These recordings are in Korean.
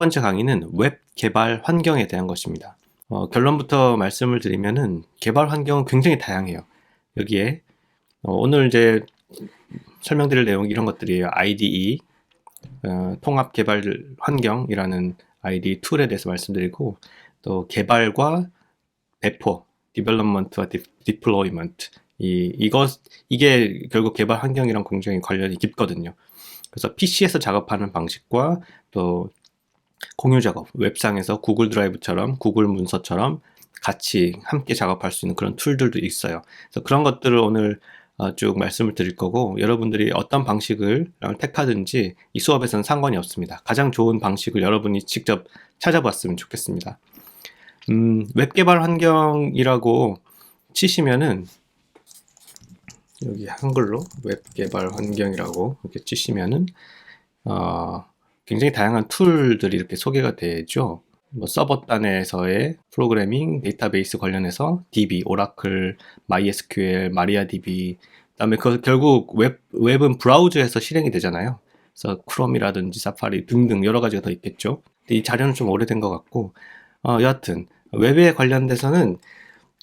번째 강의는 웹 개발 환경에 대한 것입니다. 결론부터 말씀을 드리면은 개발 환경은 굉장히 다양해요. 여기에 오늘 이제 설명드릴 내용 이런 것들이에요. IDE, 통합 개발 환경이라는 IDE 툴에 대해서 말씀드리고, 또 개발과 배포, development와 deployment, 이게 결국 개발 환경이랑 굉장히 관련이 깊거든요. 그래서 PC에서 작업하는 방식과 또 공유 작업, 웹상에서 구글 드라이브처럼, 구글 문서처럼 같이 함께 작업할 수 있는 그런 툴들도 있어요. 그래서 그런 것들을 오늘 쭉 말씀을 드릴 거고, 여러분들이 어떤 방식을 택하든지 이 수업에서는 상관이 없습니다. 가장 좋은 방식을 여러분이 직접 찾아봤으면 좋겠습니다. 웹 개발 환경이라고 치시면은, 여기 한글로 웹 개발 환경이라고 이렇게 치시면은 굉장히 다양한 툴들이 이렇게 소개가 되죠. 뭐 서버 단에서의 프로그래밍, 데이터베이스 관련해서 DB, 오라클, MySQL, MariaDB, 그다음에 결국 웹은 브라우저에서 실행이 되잖아요. 그래서 크롬이라든지 사파리 등등 여러 가지가 더 있겠죠. 근데 이 자료는 좀 오래된 것 같고, 여하튼 웹에 관련돼서는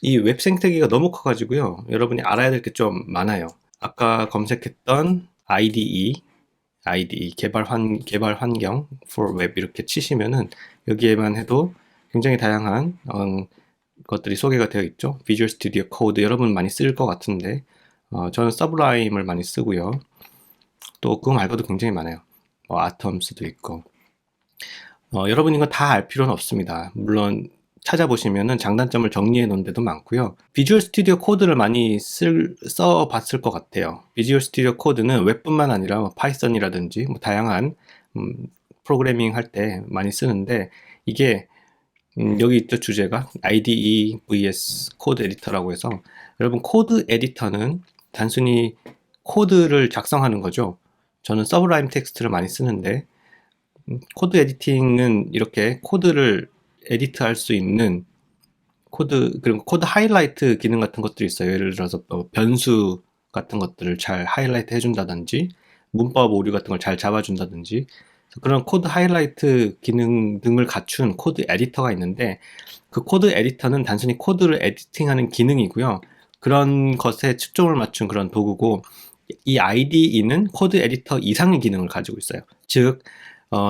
이 웹 생태계가 너무 커가지고요. 여러분이 알아야 될 게 좀 많아요. 아까 검색했던 IDE 개발 환경 for web 이렇게 치시면은 여기에만 해도 굉장히 다양한 것들이 소개가 되어 있죠. 비주얼 스튜디오 코드 여러분 많이 쓸 것 같은데 저는 서브라임을 많이 쓰고요. 또 그거 말고도 굉장히 많아요. 아톰스도 있고. 여러분 이거 다 알 필요는 없습니다. 물론 찾아보시면은 장단점을 정리해 놓은 데도 많고요. 비주얼 스튜디오 코드를 많이 써 봤을 것 같아요. 비주얼 스튜디오 코드는 웹뿐만 아니라 뭐 파이썬이라든지 뭐 다양한 프로그래밍 할 때 많이 쓰는데, 이게 여기 있죠. 주제가 IDE vs 코드 에디터라고 해서, 여러분 코드 에디터는 단순히 코드를 작성하는 거죠. 저는 서브라임 텍스트를 많이 쓰는데, 코드 에디팅은 이렇게 코드를 에디트할 수 있는 그리고 코드 하이라이트 기능 같은 것들이 있어요. 예를 들어서 변수 같은 것들을 잘 하이라이트 해준다든지, 문법 오류 같은 걸 잘 잡아준다든지, 그런 코드 하이라이트 기능 등을 갖춘 코드 에디터가 있는데, 그 코드 에디터는 단순히 코드를 에디팅하는 기능이고요. 그런 것에 초점을 맞춘 그런 도구고, 이 IDE는 코드 에디터 이상의 기능을 가지고 있어요. 즉,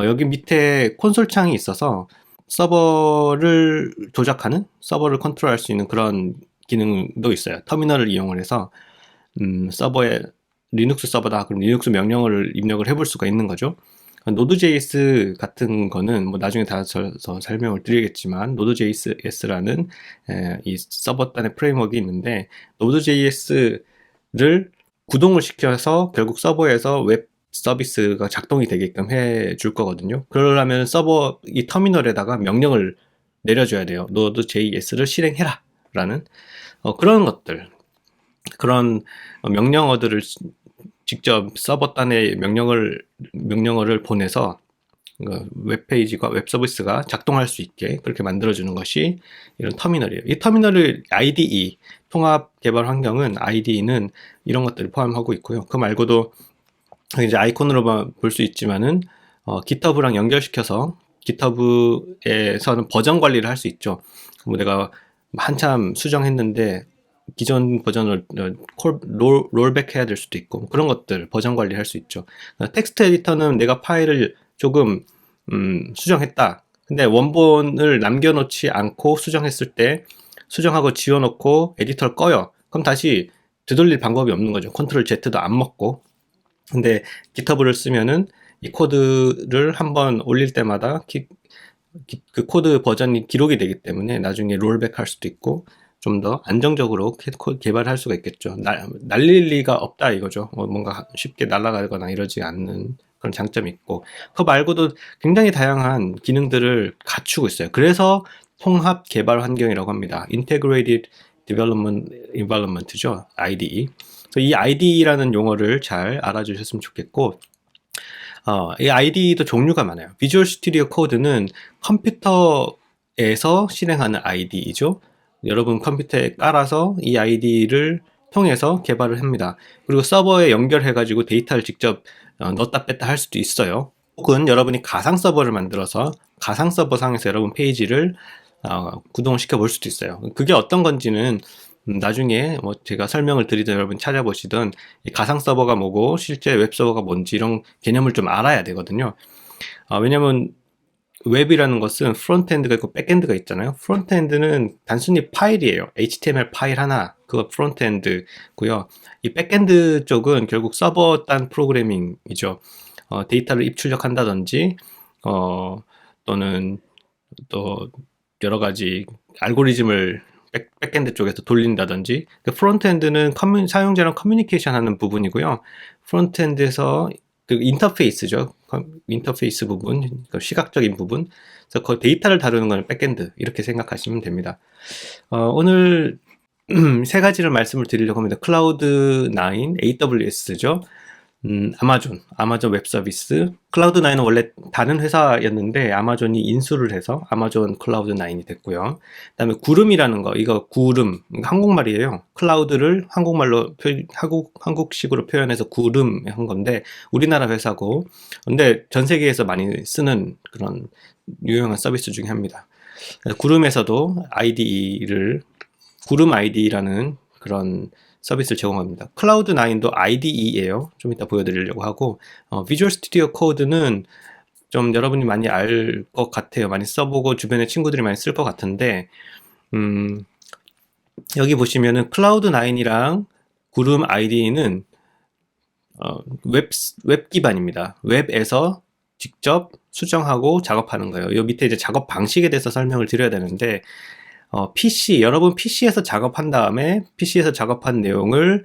여기 밑에 콘솔 창이 있어서 서버를 조작하는, 서버를 컨트롤할 수 있는 그런 기능도 있어요. 터미널을 이용을 해서 서버에 리눅스 서버다 그럼 리눅스 명령어를 입력을 해볼 수가 있는 거죠. 노드.js 같은 거는 뭐 나중에 다 설명을 드리겠지만, 노드.js라는 이 서버 단의 프레임워크가 있는데, 노드.js를 구동을 시켜서 결국 서버에서 웹 서비스가 작동이 되게끔 해줄 거거든요. 그러려면 서버 이 터미널에다가 명령을 내려줘야 돼요. Node.js를 실행해라 라는 그런 것들, 그런 명령어들을 직접 서버 단에 명령어를 보내서 웹페이지가 웹 서비스가 작동할 수 있게 그렇게 만들어주는 것이 이런 터미널이에요. 이 터미널을 IDE, 통합 개발 환경은 IDE는 이런 것들을 포함하고 있고요. 그 말고도 이제 아이콘으로만 볼 수 있지만은 GitHub랑 연결시켜서 GitHub에서는 버전 관리를 할 수 있죠. 뭐 내가 한참 수정했는데 기존 버전을 롤백 해야 될 수도 있고, 그런 것들 버전 관리할 수 있죠. 텍스트 에디터는 내가 파일을 조금 수정했다. 근데 원본을 남겨놓지 않고 수정했을 때 수정하고 지워놓고 에디터를 꺼요. 그럼 다시 되돌릴 방법이 없는 거죠. 컨트롤 Z도 안 먹고. 근데 GitHub를 쓰면은 이 코드를 한번 올릴 때마다 그 코드 버전이 기록이 되기 때문에 나중에 롤백 할 수도 있고 좀 더 안정적으로 개발할 수가 있겠죠. 날릴 리가 없다 이거죠. 뭔가 쉽게 날아가거나 이러지 않는 그런 장점이 있고, 그거 말고도 굉장히 다양한 기능들을 갖추고 있어요. 그래서 통합 개발 환경이라고 합니다. Integrated Development Environment죠. IDE. 이 IDE라는 용어를 잘 알아주셨으면 좋겠고, 이 IDE도 종류가 많아요. 비주얼 스튜디오 코드는 컴퓨터에서 실행하는 IDE죠. 여러분 컴퓨터에 깔아서 이 IDE를 통해서 개발을 합니다. 그리고 서버에 연결해가지고 데이터를 직접 넣었다 뺐다 할 수도 있어요. 혹은 여러분이 가상 서버를 만들어서 가상 서버 상에서 여러분 페이지를 구동을 시켜 볼 수도 있어요. 그게 어떤 건지는 나중에 뭐 제가 설명을 드리든 여러분 찾아보시든 이 가상 서버가 뭐고 실제 웹 서버가 뭔지 이런 개념을 좀 알아야 되거든요. 왜냐면 웹이라는 것은 프론트엔드가 있고 백엔드가 있잖아요. 프론트엔드는 단순히 파일이에요. HTML 파일 하나, 그거 프론트엔드고요. 이 백엔드 쪽은 결국 서버 단 프로그래밍이죠. 데이터를 입출력한다든지 또는 또 여러 가지 알고리즘을 백엔드 쪽에서 돌린다든지. 그 프론트엔드는 사용자랑 커뮤니케이션 하는 부분이고요. 프론트엔드에서 그 인터페이스죠. 인터페이스 부분, 그 시각적인 부분. 그래서 그 데이터를 다루는 건 백엔드 이렇게 생각하시면 됩니다. 오늘 세 가지를 말씀을 드리려고 합니다. 클라우드 9, AWS죠. 아마존 웹 서비스. 클라우드9은 원래 다른 회사였는데 아마존이 인수를 해서 아마존 클라우드9이 됐고요. 그다음에 구름이라는 거, 이거 구름, 한국말이에요. 클라우드를 한국말로 한국식으로 표현해서 구름 한 건데 우리나라 회사고, 근데 전 세계에서 많이 쓰는 그런 유용한 서비스 중에 합니다. 구름에서도 IDE를 구름 IDE라는 그런 서비스를 제공합니다. 클라우드9도 IDE예요. 좀 이따 보여드리려고 하고, 비주얼 스튜디오 코드는 좀 여러분이 많이 알 것 같아요. 많이 써보고 주변에 친구들이 많이 쓸 것 같은데, 여기 보시면은 클라우드9이랑 구름 IDE는 웹 기반입니다. 웹에서 직접 수정하고 작업하는 거예요. 이 밑에 이제 작업 방식에 대해서 설명을 드려야 되는데, 여러분 PC에서 작업한 다음에 PC에서 작업한 내용을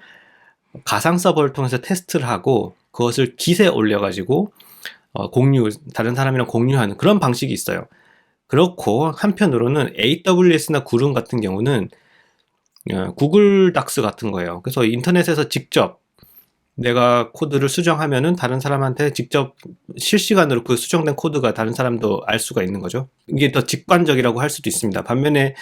가상 서버를 통해서 테스트를 하고 그것을 깃에 올려가지고 다른 사람이랑 공유하는 그런 방식이 있어요. 그렇고 한편으로는 AWS나 구름 같은 경우는 구글 닥스 같은 거예요. 그래서 인터넷에서 직접 내가 코드를 수정하면은 다른 사람한테 직접 실시간으로 그 수정된 코드가 다른 사람도 알 수가 있는 거죠. 이게 더 직관적이라고 할 수도 있습니다. 반면에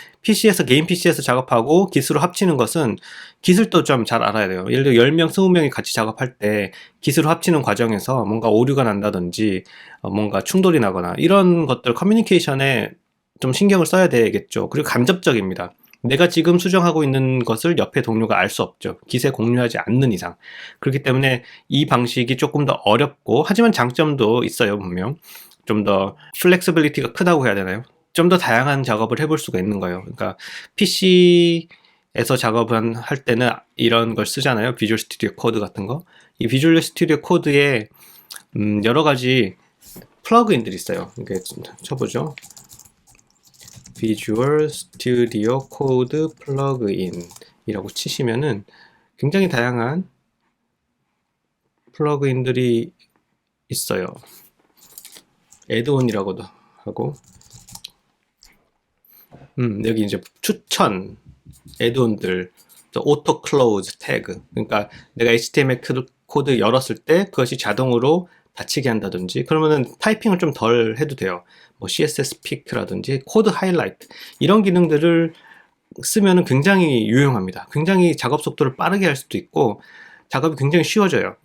개인 PC에서 작업하고 깃으로 합치는 것은 깃을 또 좀 잘 알아야 돼요. 예를 들어 10명, 20명이 같이 작업할 때 깃으로 합치는 과정에서 뭔가 오류가 난다든지 뭔가 충돌이 나거나 이런 것들 커뮤니케이션에 좀 신경을 써야 되겠죠. 그리고 간접적입니다. 내가 지금 수정하고 있는 것을 옆에 동료가 알 수 없죠. 깃에 공유하지 않는 이상. 그렇기 때문에 이 방식이 조금 더 어렵고, 하지만 장점도 있어요, 분명. 좀 더 플렉시빌리티가 크다고 해야 되나요? 좀 더 다양한 작업을 해볼 수가 있는 거예요. 그러니까 PC에서 작업을 할 때는 이런 걸 쓰잖아요. 비주얼 스튜디오 코드 같은 거. 이 비주얼 스튜디오 코드에 여러 가지 플러그인들이 있어요. 이렇게 쳐보죠. 비주얼 스튜디오 코드 플러그인이라고 치시면은 굉장히 다양한 플러그인들이 있어요. 애드온이라고도 하고, 여기 이제 추천 애드온들, 오토 클로즈 태그, 그러니까 내가 HTML 코드 열었을 때 그것이 자동으로 닫히게 한다든지, 그러면은 타이핑을 좀 덜 해도 돼요. 뭐 CSS 픽라든지 코드 하이라이트 이런 기능들을 쓰면은 굉장히 유용합니다. 굉장히 작업 속도를 빠르게 할 수도 있고 작업이 굉장히 쉬워져요.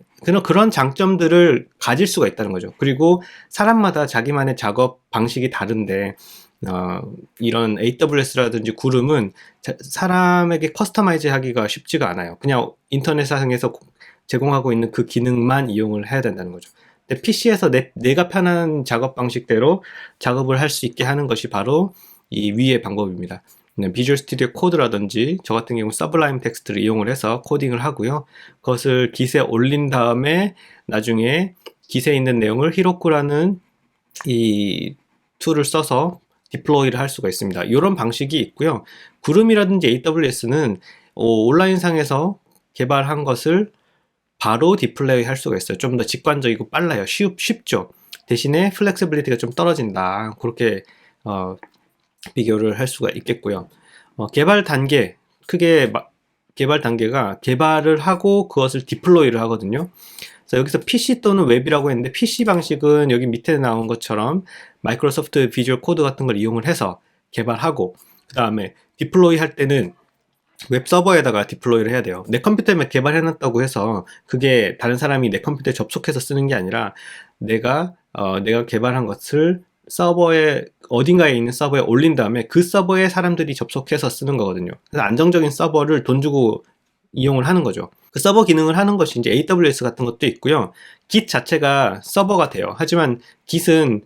그런 장점들을 가질 수가 있다는 거죠. 그리고 사람마다 자기만의 작업 방식이 다른데 이런 AWS라든지 구름은 사람에게 커스터마이즈 하기가 쉽지가 않아요. 그냥 인터넷상에서 제공하고 있는 그 기능만 이용을 해야 된다는 거죠. 근데 PC에서 내가 편한 작업 방식대로 작업을 할 수 있게 하는 것이 바로 이 위의 방법입니다. 비주얼 스튜디오 코드라든지 저 같은 경우 서블라임 텍스트를 이용을 해서 코딩을 하고요. 그것을 깃에 올린 다음에 나중에 깃에 있는 내용을 히로쿠라는 이 툴을 써서 디플로이를 할 수가 있습니다. 이런 방식이 있고요. 구름이라든지 AWS는 온라인상에서 개발한 것을 바로 디플레이 할 수가 있어요. 좀 더 직관적이고 빨라요. 쉽죠. 대신에 플렉시빌리티가 좀 떨어진다. 그렇게 비교를 할 수가 있겠고요. 개발 단계, 개발 단계가 개발을 하고 그것을 디플로이를 하거든요. 그래서 여기서 PC 또는 웹이라고 했는데 PC 방식은 여기 밑에 나온 것처럼 마이크로소프트 비주얼 코드 같은 걸 이용을 해서 개발하고, 그 다음에 디플로이 할 때는 웹 서버에다가 디플로이를 해야 돼요. 내 컴퓨터에 개발해놨다고 해서 그게 다른 사람이 내 컴퓨터에 접속해서 쓰는 게 아니라 내가 내가 개발한 것을 서버에 어딘가에 있는 서버에 올린 다음에 그 서버에 사람들이 접속해서 쓰는 거거든요. 그래서 안정적인 서버를 돈 주고 이용을 하는 거죠. 그 서버 기능을 하는 것이 이제 AWS 같은 것도 있고요. Git 자체가 서버가 돼요. 하지만 Git은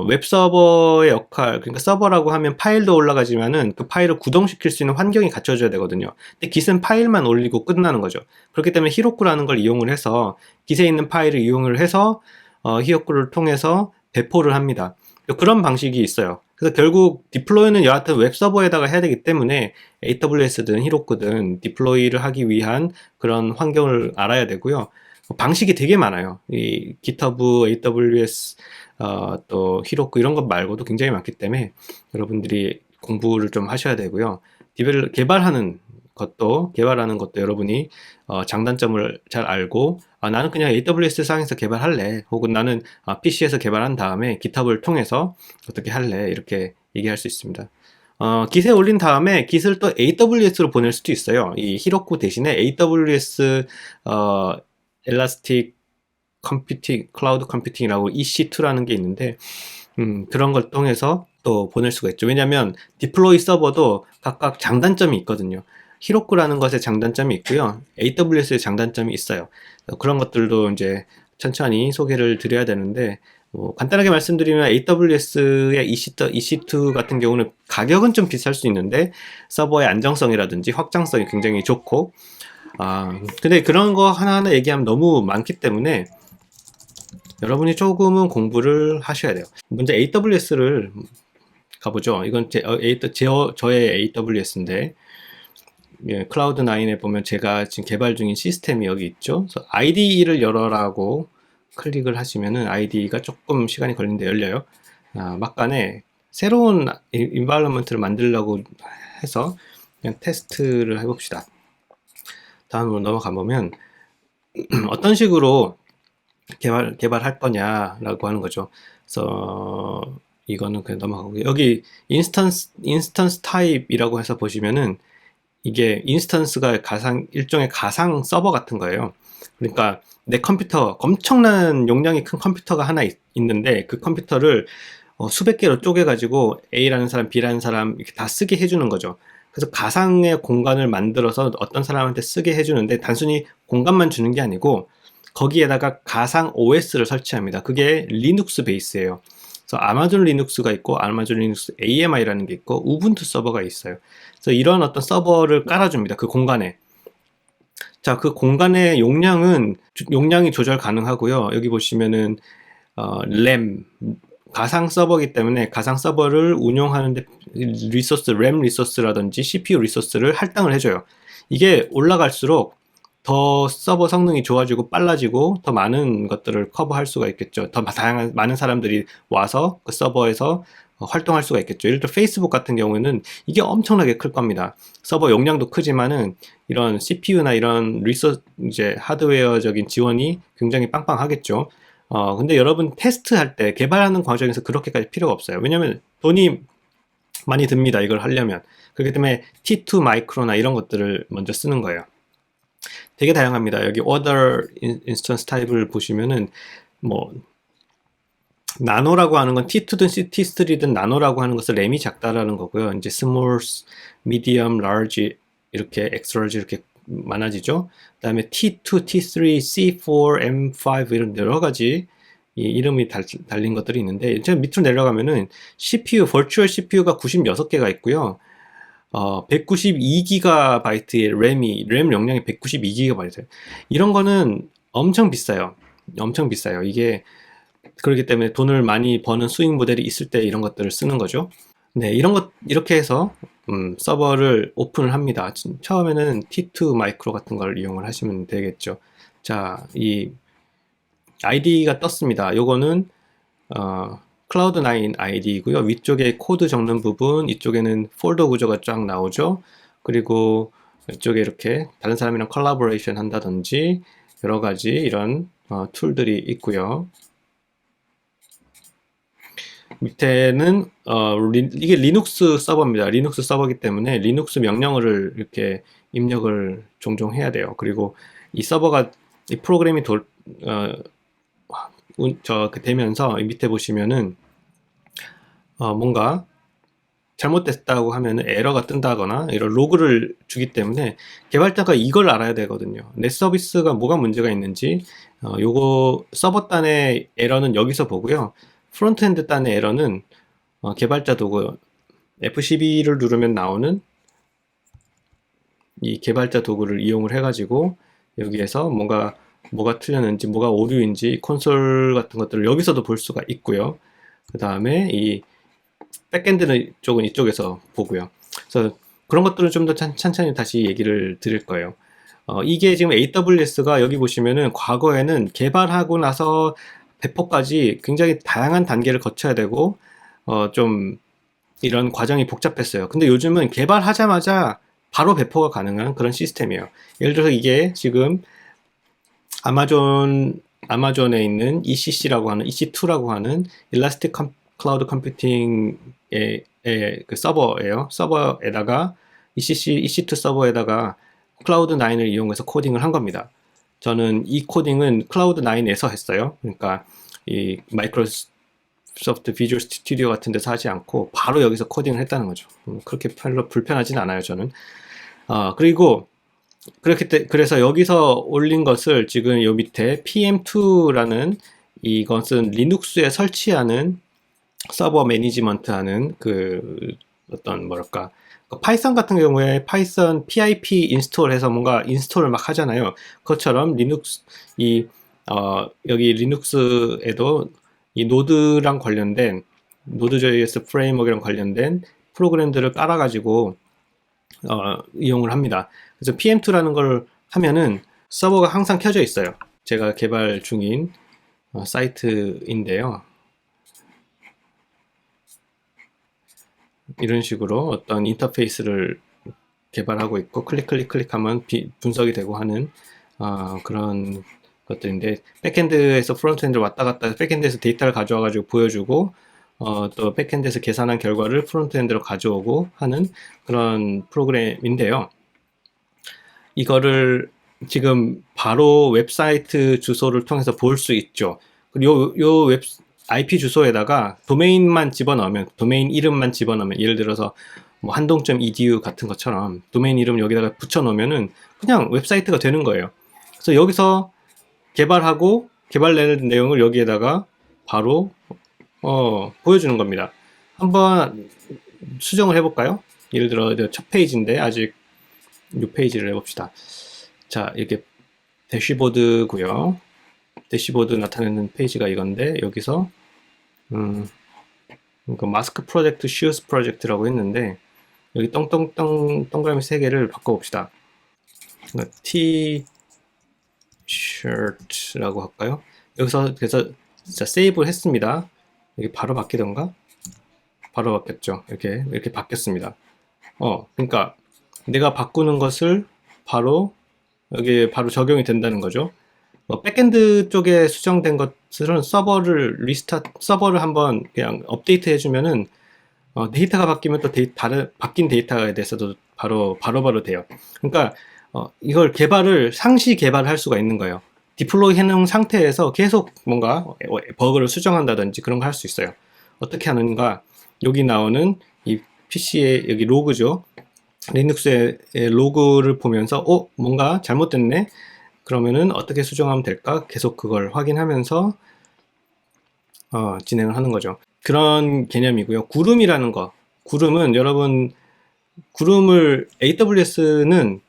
웹 서버의 역할, 그러니까 서버라고 하면 파일도 올라가지만은 그 파일을 구동시킬 수 있는 환경이 갖춰져야 되거든요. 근데 Git은 파일만 올리고 끝나는 거죠. 그렇기 때문에 히로쿠라는 걸 이용을 해서 Git에 있는 파일을 이용을 해서 히로쿠를 통해서 배포를 합니다. 그런 방식이 있어요. 그래서 결국 디플로이는 여하튼 웹 서버에다가 해야 되기 때문에 AWS든 히로쿠든 디플로이를 하기 위한 그런 환경을 알아야 되고요. 방식이 되게 많아요. 이 GitHub, AWS, 또 히로쿠 이런 것 말고도 굉장히 많기 때문에 여러분들이 공부를 좀 하셔야 되고요. 개발하는 것도 여러분이 장단점을 잘 알고 나는 그냥 AWS 상에서 개발할래, 혹은 나는 PC에서 개발한 다음에 GitHub을 통해서 어떻게 할래, 이렇게 얘기할 수 있습니다. Git에 올린 다음에 Git을 또 AWS로 보낼 수도 있어요. 이 히로쿠 대신에 AWS 엘라스틱 컴퓨팅, 클라우드 컴퓨팅이라고 EC2라는 게 있는데 그런 걸 통해서 또 보낼 수가 있죠. 왜냐하면 디플로이 서버도 각각 장단점이 있거든요. 히로쿠라는 것에 장단점이 있고요. AWS의 장단점이 있어요. 그런 것들도 이제 천천히 소개를 드려야 되는데, 간단하게 말씀드리면 AWS의 EC2 같은 경우는 가격은 좀 비쌀 수 있는데 서버의 안정성이라든지 확장성이 굉장히 좋고, 근데 그런 거 하나하나 얘기하면 너무 많기 때문에 여러분이 조금은 공부를 하셔야 돼요. 먼저 AWS를 가보죠. 이건 저의 AWS인데, 예, 클라우드9에 보면 제가 지금 개발 중인 시스템이 여기 있죠. 그래서 IDE를 열어라고 클릭을 하시면은 IDE가 조금 시간이 걸리는데 열려요. 막간에 새로운 인바이러먼트를 만들려고 해서 그냥 테스트를 해봅시다. 다음으로 넘어가 보면 어떤 식으로 개발할 거냐라고 하는 거죠. 그래서 이거는 그냥 넘어가고, 여기 인스턴스 타입이라고 해서 보시면은 이게 인스턴스가 일종의 가상 서버 같은 거예요. 그러니까 내 컴퓨터, 엄청난 용량이 큰 컴퓨터가 하나 있는데 그 컴퓨터를 수백 개로 쪼개가지고 A라는 사람, B라는 사람 이렇게 다 쓰게 해주는 거죠. 그래서 가상의 공간을 만들어서 어떤 사람한테 쓰게 해주는데, 단순히 공간만 주는 게 아니고 거기에다가 가상 OS를 설치합니다. 그게 리눅스 베이스예요. 그래서 아마존 리눅스가 있고 아마존 리눅스 AMI라는 게 있고 우분투 서버가 있어요. 그래서 이런 어떤 서버를 깔아줍니다. 그 공간에. 자, 그 공간의 용량이 조절 가능하고요. 여기 보시면은 램, 가상 서버이기 때문에 가상 서버를 운영하는데 램 리소스라든지 CPU 리소스를 할당을 해줘요. 이게 올라갈수록 더 서버 성능이 좋아지고 빨라지고 더 많은 것들을 커버할 수가 있겠죠. 더 많은 사람들이 와서 그 서버에서 활동할 수가 있겠죠. 예를 들어 페이스북 같은 경우에는 이게 엄청나게 클 겁니다. 서버 용량도 크지만은 이런 CPU나 이런 이제 하드웨어적인 지원이 굉장히 빵빵하겠죠. 근데 여러분 테스트할 때, 개발하는 과정에서 그렇게까지 필요가 없어요. 왜냐면 돈이 많이 듭니다. 이걸 하려면. 그렇기 때문에 T2 마이크로나 이런 것들을 먼저 쓰는 거예요. 되게 다양합니다. 여기 other instance type을 보시면은 나노라고 하는 건 T2든 T3든 나노라고 하는 것은 램이 작다라는 거고요. 이제 small, medium, large 이렇게 extra large 이렇게 많아지죠. 그다음에 T2, T3, C4, M5 이런 여러 가지 이름이 달린 것들이 있는데, 제가 밑으로 내려가면은 CPU, 버추얼 CPU가 96개가 있고요. 192GB의 램 용량이 192GB예요. 이런 거는 엄청 비싸요. 엄청 비싸요. 이게 그렇기 때문에 돈을 많이 버는 수익 모델이 있을 때 이런 것들을 쓰는 거죠. 네, 이렇게 해서 서버를 오픈을 합니다. 처음에는 T2 마이크로 같은 걸 이용을 하시면 되겠죠. 자, 이 ID가 떴습니다. 요거는 클라우드9 ID이고요. 위쪽에 코드 적는 부분, 이쪽에는 폴더 구조가 쫙 나오죠. 그리고 이쪽에 이렇게 다른 사람이랑 콜라보레이션 한다든지 여러 가지 이런 툴들이 있고요. 밑에는 이게 리눅스 서버입니다. 리눅스 서버이기 때문에 리눅스 명령어를 이렇게 입력을 종종 해야 돼요. 그리고 이 서버가 이 프로그램이 되면서 밑에 보시면은 뭔가 잘못됐다고 하면은 에러가 뜬다거나 이런 로그를 주기 때문에 개발자가 이걸 알아야 되거든요. 내 서비스가 뭐가 문제가 있는지 요거 서버 단의 에러는 여기서 보고요. 프론트엔드 단의 에러는 개발자 도구 F12를 누르면 나오는 이 개발자 도구를 이용을 해가지고 여기에서 뭐가 틀렸는지 뭐가 오류인지 콘솔 같은 것들을 여기서도 볼 수가 있고요. 그 다음에 이 백엔드 쪽은 이쪽에서 보고요. 그래서 그런 것들은 좀 더 천천히 다시 얘기를 드릴 거예요. 이게 지금 AWS가 여기 보시면은 과거에는 개발하고 나서 배포까지 굉장히 다양한 단계를 거쳐야 되고 좀 이런 과정이 복잡했어요. 근데 요즘은 개발하자마자 바로 배포가 가능한 그런 시스템이에요. 예를 들어서 이게 지금 아마존에 있는 EC2라고 하는 일라스틱 클라우드 컴퓨팅의 그 서버예요. 서버에다가 EC2 서버에다가 클라우드9을 이용해서 코딩을 한 겁니다. 저는 이 코딩은 클라우드9에서 했어요. 그러니까 이 마이크로소프트 비주얼 스튜디오 같은 데서 하지 않고 바로 여기서 코딩을 했다는 거죠. 그렇게 별로 불편하진 않아요, 저는. 그리고 그래서 여기서 올린 것을 지금 요 밑에 PM2라는 이것은 리눅스에 설치하는 서버 매니지먼트 하는 어떤 뭐랄까 파이썬 같은 경우에 파이썬 pip 인스톨해서 뭔가 인스톨을 막 하잖아요. 그것처럼 여기 리눅스에도 이 노드랑 관련된 노드.js 프레임워크랑 관련된 프로그램들을 깔아가지고 이용을 합니다. 그래서 PM2라는 걸 하면은 서버가 항상 켜져 있어요. 제가 개발 중인 사이트인데요. 이런 식으로 어떤 인터페이스를 개발하고 있고 클릭하면 분석이 되고 하는 그런 것들인데 백엔드에서 프론트엔드를 왔다 갔다 백엔드에서 데이터를 가져와 가지고 보여주고 또 백엔드에서 계산한 결과를 프론트엔드로 가져오고 하는 그런 프로그램인데요. 이거를 지금 바로 웹사이트 주소를 통해서 볼 수 있죠. 그리고 요 IP 주소에다가 도메인만 집어넣으면, 도메인 이름만 집어넣으면, 예를 들어서 뭐 한동.edu 같은 것처럼 도메인 이름 여기다가 붙여놓으면은 그냥 웹사이트가 되는 거예요. 그래서 여기서 개발하고 개발된 내용을 여기에다가 바로 보여주는 겁니다. 한번 수정을 해볼까요? 예를 들어 첫 페이지인데 아직 6페이지를 해봅시다. 자, 이렇게 대시보드고요. 대시보드 나타내는 페이지가 이건데 여기서 마스크 프로젝트, 슈즈 프로젝트라고 했는데 여기 동그라미 3개를 바꿔봅시다. T-shirt라고 할까요? 여기서 그래서 진짜 세이브를 했습니다. 여기 바로 바뀌던가? 바로 바뀌었죠. 이렇게 바뀌었습니다. 그러니까 내가 바꾸는 것을 바로 여기에 바로 적용이 된다는 거죠. 백엔드 쪽에 수정된 것들은 서버를 한번 그냥 업데이트 해주면은 데이터가 바뀌면 또 바뀐 데이터에 대해서도 바로 돼요. 그러니까 이걸 상시 개발을 할 수가 있는 거예요. 디플로이 해놓은 상태에서 계속 뭔가 버그를 수정한다든지 그런 거 할 수 있어요. 어떻게 하는가? 여기 나오는 이 PC의 여기 로그죠. 리눅스의 로그를 보면서 뭔가 잘못됐네. 그러면은 어떻게 수정하면 될까? 계속 그걸 확인하면서 진행을 하는 거죠. 그런 개념이고요. 구름이라는 거. 구름은 여러분 AWS는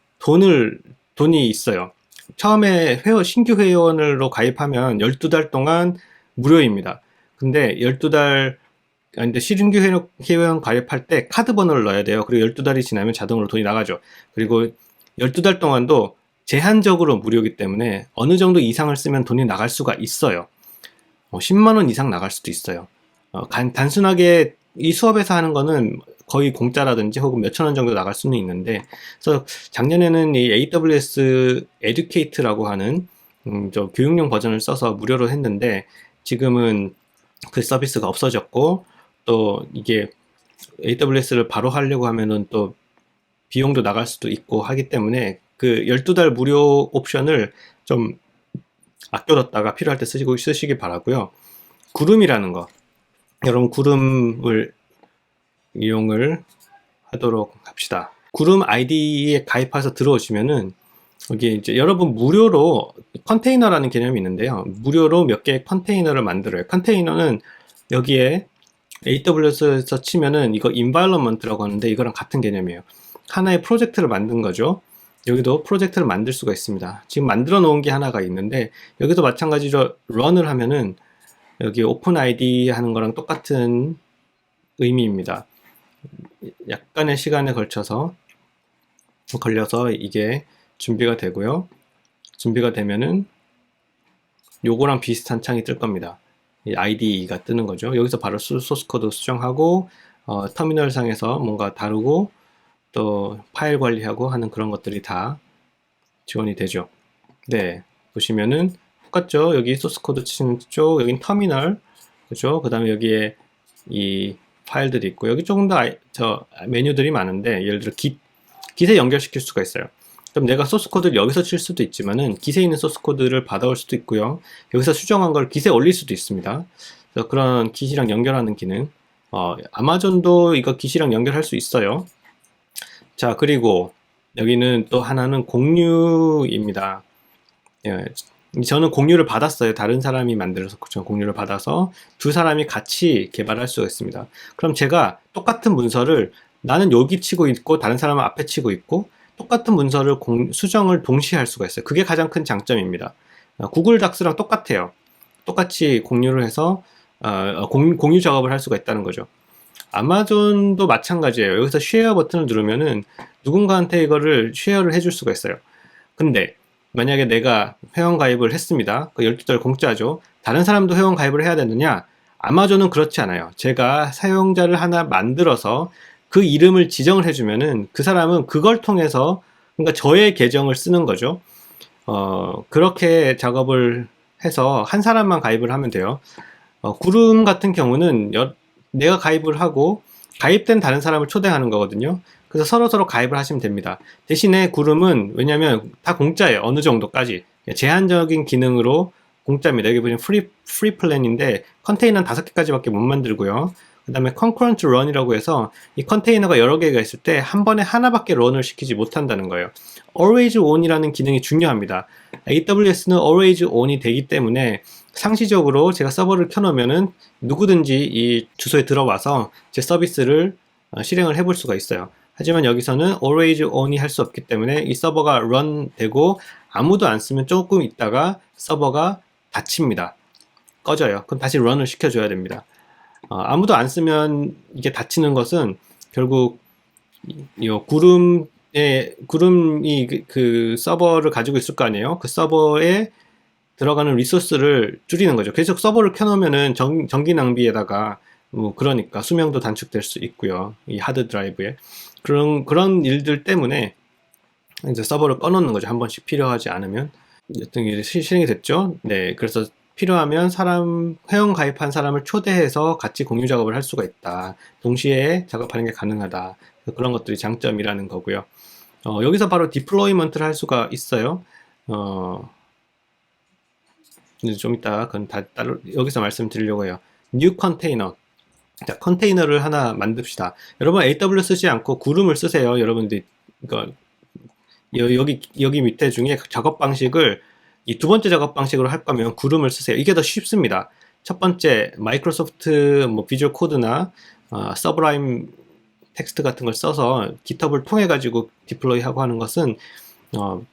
돈이 있어요. 처음에 신규 회원으로 가입하면 12달 동안 무료입니다. 근데 신규 회원 가입할 때 카드 번호를 넣어야 돼요. 그리고 12달이 지나면 자동으로 돈이 나가죠. 그리고 12달 동안도 제한적으로 무료이기 때문에 어느 정도 이상을 쓰면 돈이 나갈 수가 있어요. 10만원 이상 나갈 수도 있어요. 단순하게 이 수업에서 하는 거는 거의 공짜라든지 혹은 몇천 원 정도 나갈 수는 있는데, 그래서 작년에는 이 AWS Educate라고 하는 저 교육용 버전을 써서 무료로 했는데 지금은 그 서비스가 없어졌고, 또 이게 AWS를 바로 하려고 하면은 또 비용도 나갈 수도 있고 하기 때문에 그 12달 무료 옵션을 좀 아껴뒀다가 필요할 때 쓰시기 바라고요. 구름이라는 거, 여러분 구름을 이용을 하도록 합시다. 구름 아이디에 가입해서 들어오시면은 여기 이제 여러분 무료로 컨테이너라는 개념이 있는데요. 무료로 몇 개의 컨테이너를 만들어요. 컨테이너는 여기에 AWS에서 치면은 이거 environment라고 하는데 이거랑 같은 개념이에요. 하나의 프로젝트를 만든 거죠. 여기도 프로젝트를 만들 수가 있습니다. 지금 만들어 놓은 게 하나가 있는데 여기도 마찬가지로 런을 하면은 여기 오픈 아이디 하는 거랑 똑같은 의미입니다. 약간의 시간에 걸려서 이게 준비가 되고요. 준비가 되면은 요거랑 비슷한 창이 뜰 겁니다. 이 IDE가 뜨는 거죠. 여기서 바로 소스 코드 수정하고 터미널 상에서 뭔가 다루고 또 파일 관리하고 하는 그런 것들이 다 지원이 되죠. 네, 보시면은 똑같죠. 여기 소스 코드 치는 쪽, 여긴 터미널, 그죠? 그 다음에 여기에 이 파일들이 있고 여기 조금 더 메뉴들이 많은데 예를 들어 깃에 연결시킬 수가 있어요. 그럼 내가 소스 코드를 여기서 칠 수도 있지만은 깃에 있는 소스 코드를 받아올 수도 있고요. 여기서 수정한 걸 깃에 올릴 수도 있습니다. 그래서 그런 깃이랑 연결하는 기능. 아마존도 이거 깃이랑 연결할 수 있어요. 자, 그리고 여기는 또 하나는 공유입니다. 예, 저는 공유를 받았어요. 다른 사람이 만들어서 공유를 받아서 두 사람이 같이 개발할 수가 있습니다. 그럼 제가 똑같은 문서를 나는 여기 치고 있고 다른 사람은 앞에 치고 있고 똑같은 문서를 수정을 동시에 할 수가 있어요. 그게 가장 큰 장점입니다. 구글 닥스랑 똑같아요. 똑같이 공유를 해서 공유 작업을 할 수가 있다는 거죠. 아마존도 마찬가지예요. 여기서 쉐어 버튼을 누르면은 누군가한테 이거를 쉐어를 해줄 수가 있어요. 근데 만약에 내가 회원 가입을 했습니다. 그 12달러 공짜죠. 다른 사람도 회원 가입을 해야 되느냐? 아마존은 그렇지 않아요. 제가 사용자를 하나 만들어서 그 이름을 지정을 해주면은 그 사람은 그걸 통해서 그러니까 저의 계정을 쓰는 거죠. 그렇게 작업을 해서 한 사람만 가입을 하면 돼요. 구름 같은 경우는 내가 가입을 하고 가입된 다른 사람을 초대하는 거거든요. 그래서 서로 가입을 하시면 됩니다. 대신에 구름은 왜냐면 다 공짜예요. 어느 정도까지 제한적인 기능으로 공짜입니다. 여기 보시면 프리 플랜인데 컨테이너는 5개까지밖에 못 만들고요. 그 다음에 concurrent run이라고 해서 이 컨테이너가 여러 개가 있을 때 한 번에 하나밖에 런을 시키지 못한다는 거예요. always on이라는 기능이 중요합니다. AWS는 always on이 되기 때문에 상시적으로 제가 서버를 켜놓으면은 누구든지 이 주소에 들어와서 제 서비스를 실행을 해볼 수가 있어요. 하지만 여기서는 always on이 할 수 없기 때문에 이 서버가 run 되고 아무도 안 쓰면 조금 있다가 서버가 닫힙니다. 꺼져요. 그럼 다시 run을 시켜줘야 됩니다. 아무도 안 쓰면 이게 닫히는 것은 결국 이 구름이 그 서버를 가지고 있을 거 아니에요. 그 서버에 들어가는 리소스를 줄이는 거죠. 계속 서버를 켜놓으면은 전기 낭비에다가 그러니까 수명도 단축될 수 있고요. 이 하드 드라이브에 그런 일들 때문에 이제 서버를 꺼놓는 거죠. 한 번씩 필요하지 않으면. 여튼 이제 실행이 됐죠. 네, 그래서 필요하면 회원 가입한 사람을 초대해서 같이 공유 작업을 할 수가 있다. 동시에 작업하는 게 가능하다. 그런 것들이 장점이라는 거고요. 여기서 바로 디플로이먼트를 할 수가 있어요. 좀 이따 그건 따로 여기서 말씀드리려고 해요. new 컨테이너. 자, 컨테이너를 하나 만듭시다. 여러분 AWS 쓰지 않고 구름을 쓰세요. 여러분들이 이거 여기 밑에 중에 작업 방식을 이 두 번째 작업 방식으로 할 거면 구름을 쓰세요. 이게 더 쉽습니다. 첫 번째 마이크로소프트 비주얼 코드나 서브라임 텍스트 같은 걸 써서 GitHub을 통해 가지고 디플로이하고 하는 것은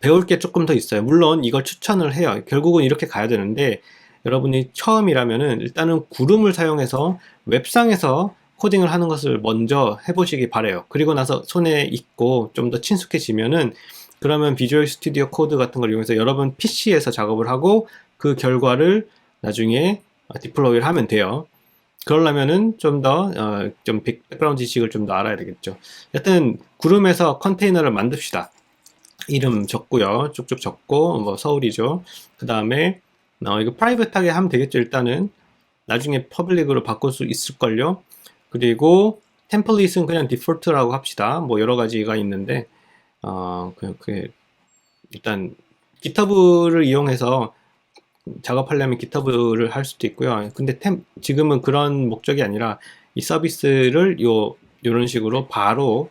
배울 게 조금 더 있어요. 물론 이걸 추천을 해요. 결국은 이렇게 가야 되는데 여러분이 처음이라면은 일단은 구름을 사용해서 웹상에서 코딩을 하는 것을 먼저 해보시기 바래요. 그리고 나서 손에 익고 좀 더 친숙해지면은 그러면 비주얼 스튜디오 코드 같은 걸 이용해서 여러분 PC에서 작업을 하고 그 결과를 나중에 디플로이를 하면 돼요. 그러려면은 좀 더 좀 백그라운드 지식을 좀 더 알아야 되겠죠. 여튼 구름에서 컨테이너를 만듭시다. 이름 적고요. 쭉쭉 적고 서울이죠. 그 다음에 이거 프라이빗하게 하면 되겠죠. 일단은 나중에 퍼블릭으로 바꿀 수 있을걸요. 그리고 템플릿은 그냥 디폴트라고 합시다. 여러 가지가 있는데 일단 GitHub를 이용해서 작업하려면 GitHub를 할 수도 있고요. 근데 지금은 그런 목적이 아니라 이 서비스를 요런 식으로 바로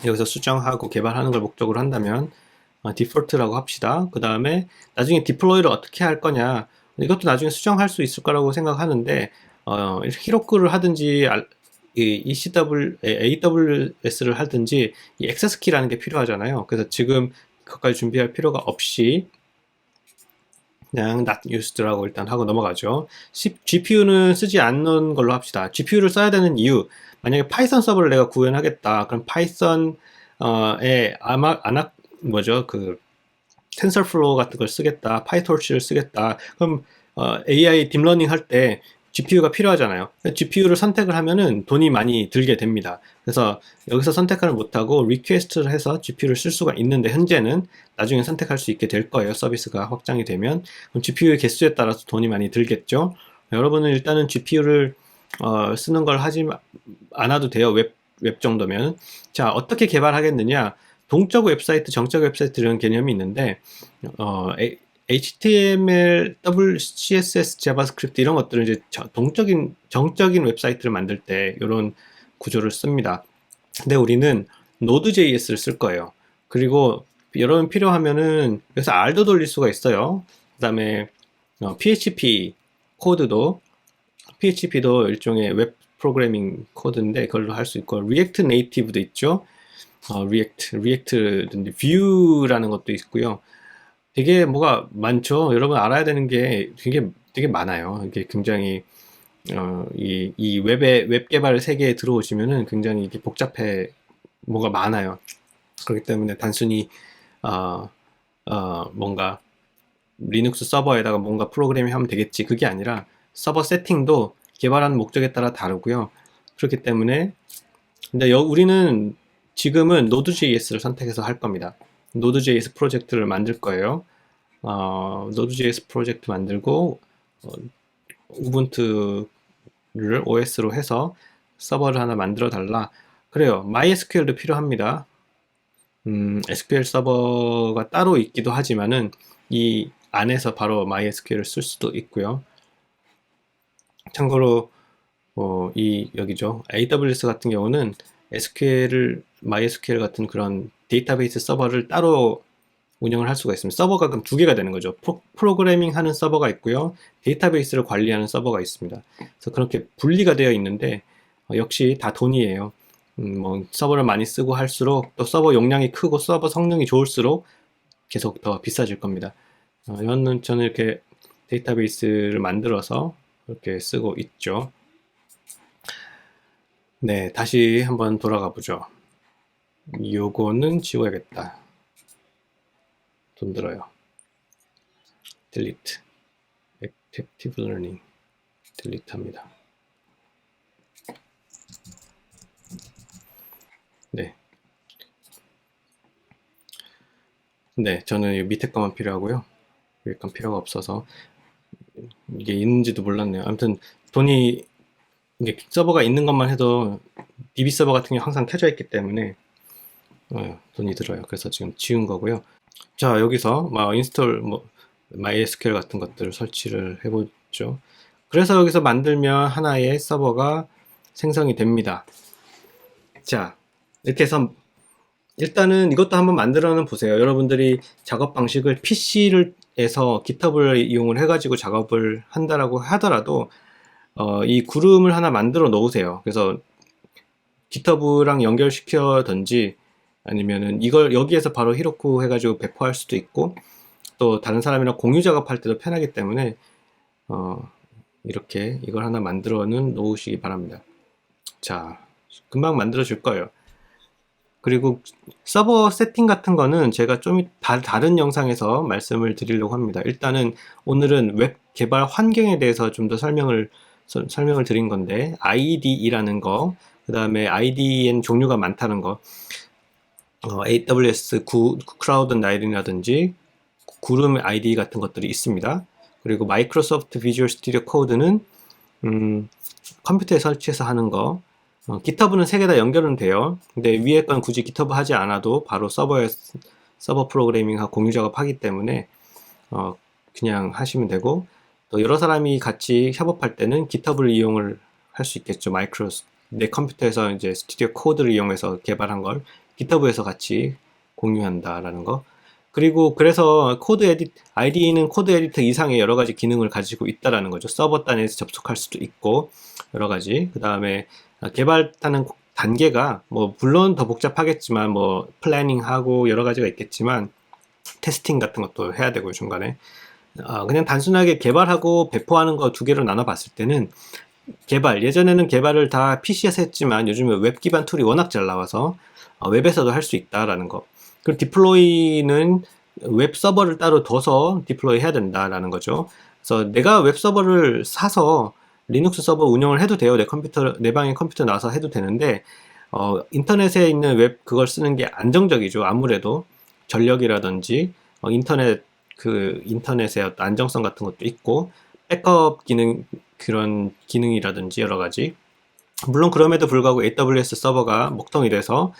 여기서 수정하고 개발하는 걸 목적으로 한다면 디폴트라고 합시다. 그 다음에 나중에 디플로이를 어떻게 할 거냐, 이것도 나중에 수정할 수 있을 거라고 생각하는데 히로크를 하든지 이 AWS를 하든지 이 액세스 키라는 게 필요하잖아요. 그래서 지금 그것까지 준비할 필요가 없이 그냥 not used라고 일단 하고 넘어가죠. GPU는 쓰지 않는 걸로 합시다. GPU를 써야 되는 이유, 만약에 파이썬 서버를 내가 구현하겠다. 그럼 파이썬에 뭐죠? 그 텐서플로우 같은 걸 쓰겠다. 파이토치를 쓰겠다. 그럼 AI 딥러닝 할 때 GPU가 필요하잖아요. GPU를 선택을 하면은 돈이 많이 들게 됩니다. 그래서 여기서 선택을 못하고 리퀘스트를 해서 GPU를 쓸 수가 있는데, 현재는 나중에 선택할 수 있게 될 거예요. 서비스가 확장이 되면. 그럼 GPU의 개수에 따라서 돈이 많이 들겠죠. 여러분은 일단은 GPU를 쓰는 걸 하지 않아도 돼요. 웹 정도면. 자, 어떻게 개발하겠느냐? 동적 웹사이트, 정적 웹사이트 이런 개념이 있는데 HTML, CSS, 자바스크립트 이런 것들은 이제 정적인 웹사이트를 만들 때 이런 구조를 씁니다. 근데 우리는 Node.js를 쓸 거예요. 그리고 여러분 필요하면은 여기서 R도 돌릴 수가 있어요. 그 다음에 PHP 코드도, PHP도 일종의 웹 프로그래밍 코드인데 그걸로 할 수 있고, React Native도 있죠. React, Vue라는 것도 있고요. 되게 뭐가 많죠. 여러분 알아야 되는 게 되게 많아요. 이게 굉장히 이 웹 개발 세계에 들어오시면은 굉장히 이게 복잡해, 뭐가 많아요. 그렇기 때문에 단순히 뭔가 리눅스 서버에다가 뭔가 프로그래밍 하면 되겠지, 그게 아니라 서버 세팅도 개발하는 목적에 따라 다르고요. 그렇기 때문에 근데 우리는 지금은 Node.js를 선택해서 할 겁니다. Node.js 프로젝트를 만들 거예요. Node.js 프로젝트 만들고 우분투를 OS로 해서 서버를 하나 만들어 달라. 그래요. MySQL도 필요합니다. SQL 서버가 따로 있기도 하지만은 이 안에서 바로 MySQL을 쓸 수도 있고요. 참고로 여기죠. AWS 같은 경우는 MySQL 같은 그런 데이터베이스 서버를 따로 운영을 할 수가 있습니다. 서버가 그럼 두 개가 되는 거죠. 프로그래밍 하는 서버가 있고요. 데이터베이스를 관리하는 서버가 있습니다. 그래서 그렇게 분리가 되어 있는데 역시 다 돈이에요. 뭐 서버를 많이 쓰고 할수록 또 서버 용량이 크고 서버 성능이 좋을수록 계속 더 비싸질 겁니다. 저는 이렇게 데이터베이스를 만들어서 이렇게 쓰고 있죠. 네, 다시 한번 돌아가 보죠. 요거는 지워야겠다. 돈 들어요. delete. Active Learning. delete 합니다. 네. 네, 저는 이 밑에 것만 필요하고요. 위에 건 필요가 없어서 이게 있는지도 몰랐네요. 아무튼 돈이, 이게 서버가 있는 것만 해도 DB 서버 같은 게 항상 켜져 있기 때문에 돈이 들어요. 그래서 지금 지운 거고요. 자, 여기서 인스톨 MySQL 같은 것들을 설치를 해보죠. 그래서 여기서 만들면 하나의 서버가 생성이 됩니다. 자, 이렇게 해서 일단은 이것도 한번 만들어는 보세요. 여러분들이 작업 방식을 PC에서 GitHub을 이용을 해가지고 작업을 한다라고 하더라도 이 구름을 하나 만들어 놓으세요. 그래서 GitHub랑 연결시켜든지 아니면은 이걸 여기에서 바로 히로쿠 해가지고 배포할 수도 있고, 또 다른 사람이랑 공유 작업할 때도 편하기 때문에 이렇게 이걸 하나 만들어는 놓으시기 바랍니다. 자, 금방 만들어 줄 거예요. 그리고 서버 세팅 같은 거는 제가 좀 다른 영상에서 말씀을 드리려고 합니다. 일단은 오늘은 웹 개발 환경에 대해서 좀 더 설명을 드린 건데, IDE라는 거, 그 다음에 IDE엔 종류가 많다는 거, AWS 클라우드9이라든지 구름 IDE 같은 것들이 있습니다. 그리고 마이크로소프트 비주얼 스튜디오 코드는 컴퓨터에 설치해서 하는 거. GitHub는 3개 다 연결은 돼요. 근데 위에 건 굳이 GitHub 하지 않아도 바로 서버 프로그래밍하고 공유 작업하기 때문에 그냥 하시면 되고, 또 여러 사람이 같이 협업할 때는 GitHub을 이용을 할 수 있겠죠. 내 컴퓨터에서 이제 스튜디오 코드를 이용해서 개발한 걸 GitHub에서 같이 공유한다라는 거. 그리고 그래서 IDE는 코드 에디터 이상의 여러 가지 기능을 가지고 있다라는 거죠. 서버 단에서 접속할 수도 있고, 여러 가지. 그 다음에 개발하는 단계가 뭐 물론 더 복잡하겠지만 뭐 플래닝하고 여러 가지가 있겠지만 테스팅 같은 것도 해야 되고 중간에 그냥 단순하게 개발하고 배포하는 거 두 개로 나눠 봤을 때는 예전에는 개발을 다 PC에서 했지만 요즘에 웹 기반 툴이 워낙 잘 나와서 웹에서도 할 수 있다라는 거. 그리고 디플로이는 웹 서버를 따로 둬서 디플로이 해야 된다라는 거죠. 그래서 내가 웹 서버를 사서 리눅스 서버 운영을 해도 돼요. 내 방에 컴퓨터 놔서 해도 되는데, 인터넷에 있는 웹 그걸 쓰는 게 안정적이죠. 아무래도 전력이라든지, 인터넷의 어떤 안정성 같은 것도 있고, 백업 그런 기능이라든지 여러 가지. 물론 그럼에도 불구하고 AWS 서버가 먹통이 돼서,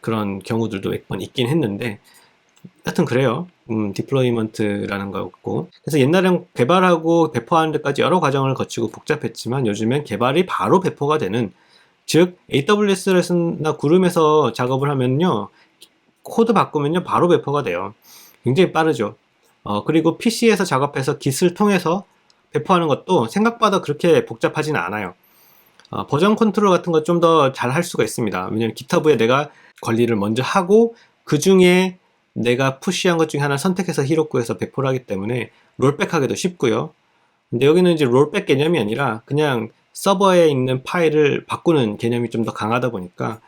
그런 경우들도 몇 번 있긴 했는데, 하여튼 그래요. 디플로이먼트라는 거였고. 그래서 옛날엔 개발하고 배포하는 데까지 여러 과정을 거치고 복잡했지만 요즘엔 개발이 바로 배포가 되는, 즉 AWS나 구름에서 작업을 하면요, 코드 바꾸면요 바로 배포가 돼요. 굉장히 빠르죠. 그리고 PC에서 작업해서 Git을 통해서 배포하는 것도 생각보다 그렇게 복잡하진 않아요. 버전 컨트롤 같은 거 좀 더 잘 할 수가 있습니다. 왜냐면 GitHub에 내가 관리를 먼저 하고 그 중에 내가 푸시한 것 중에 하나 선택해서 히로쿠에서 배포를 하기 때문에 롤백하기도 쉽고요. 근데 여기는 이제 롤백 개념이 아니라 그냥 서버에 있는 파일을 바꾸는 개념이 좀 더 강하다 보니까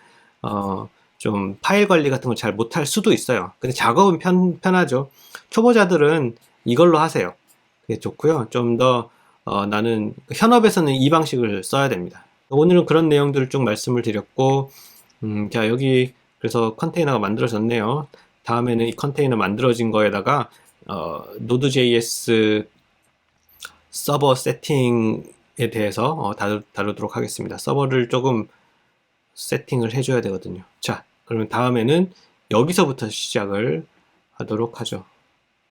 좀 파일 관리 같은 걸 잘 못할 수도 있어요. 근데 작업은 편하죠. 초보자들은 이걸로 하세요. 그게 좋고요. 좀 더 나는 현업에서는 이 방식을 써야 됩니다. 오늘은 그런 내용들을 쭉 말씀을 드렸고, 자 여기 그래서 컨테이너가 만들어졌네요. 다음에는 이 컨테이너 만들어진 거에다가 Node.js 서버 세팅에 대해서 다루도록 하겠습니다. 서버를 조금 세팅을 해줘야 되거든요. 자, 그러면 다음에는 여기서부터 시작을 하도록 하죠.